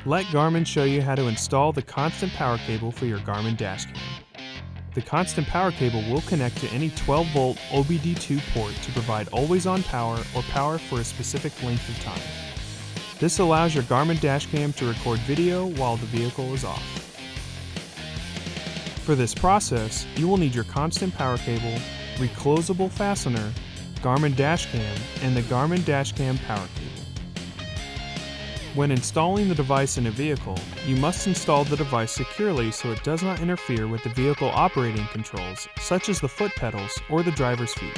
Let Garmin show you how to install the constant power cable for your Garmin dashcam. The constant power cable will connect to any 12-volt OBD2 port to provide always-on power or power for a specific length of time. This allows your Garmin dashcam to record video while the vehicle is off. For this process, you will need your constant power cable, reclosable fastener, Garmin dashcam, and the Garmin dashcam power cable. When installing the device in a vehicle, you must install the device securely so it does not interfere with the vehicle operating controls, such as the foot pedals or the driver's feet.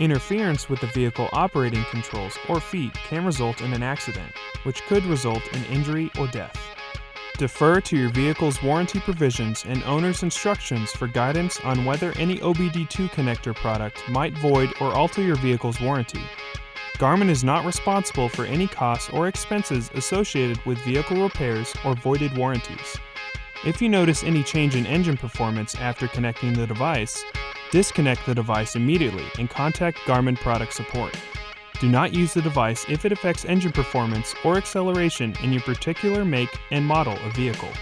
Interference with the vehicle operating controls or feet can result in an accident, which could result in injury or death. Defer to your vehicle's warranty provisions and owner's instructions for guidance on whether any OBD2 connector product might void or alter your vehicle's warranty. Garmin is not responsible for any costs or expenses associated with vehicle repairs or voided warranties. If you notice any change in engine performance after connecting the device, disconnect the device immediately and contact Garmin product support. Do not use the device if it affects engine performance or acceleration in your particular make and model of vehicle.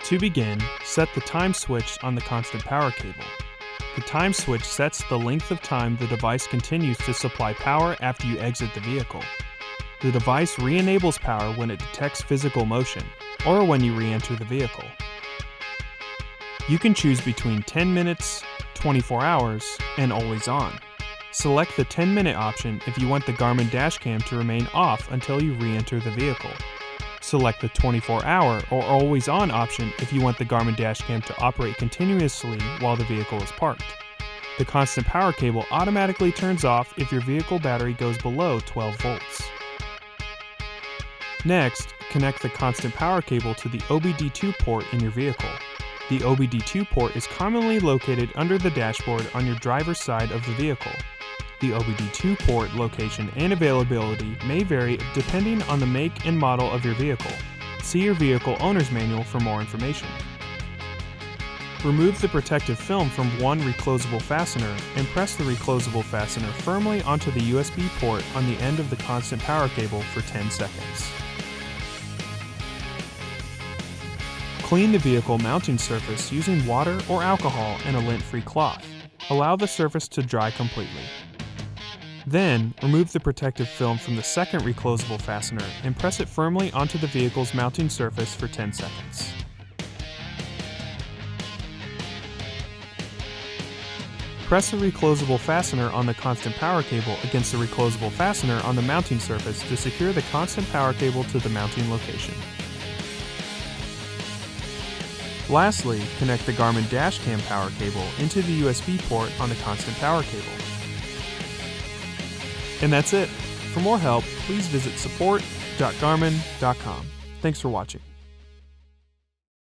To begin, set the time switch on the constant power cable. The time switch sets the length of time the device continues to supply power after you exit the vehicle. The device re-enables power when it detects physical motion, or when you re-enter the vehicle. You can choose between 10 minutes, 24 hours, and always on. Select the 10-minute option if you want the Garmin dashcam to remain off until you re-enter the vehicle. Select the 24-hour or always-on option if you want the Garmin dashcam to operate continuously while the vehicle is parked. The constant power cable automatically turns off if your vehicle battery goes below 12 volts. Next, connect the constant power cable to the OBD2 port in your vehicle. The OBD2 port is commonly located under the dashboard on your driver's side of the vehicle. The OBD2 port location and availability may vary depending on the make and model of your vehicle. See your vehicle owner's manual for more information. Remove the protective film from one reclosable fastener and press the reclosable fastener firmly onto the USB port on the end of the constant power cable for 10 seconds. Clean the vehicle mounting surface using water or alcohol and a lint-free cloth. Allow the surface to dry completely. Then, remove the protective film from the second reclosable fastener and press it firmly onto the vehicle's mounting surface for 10 seconds. Press the reclosable fastener on the constant power cable against the reclosable fastener on the mounting surface to secure the constant power cable to the mounting location. Lastly, connect the Garmin dashcam power cable into the USB port on the constant power cable. And that's it. For more help, please visit support.garmin.com. Thanks for watching.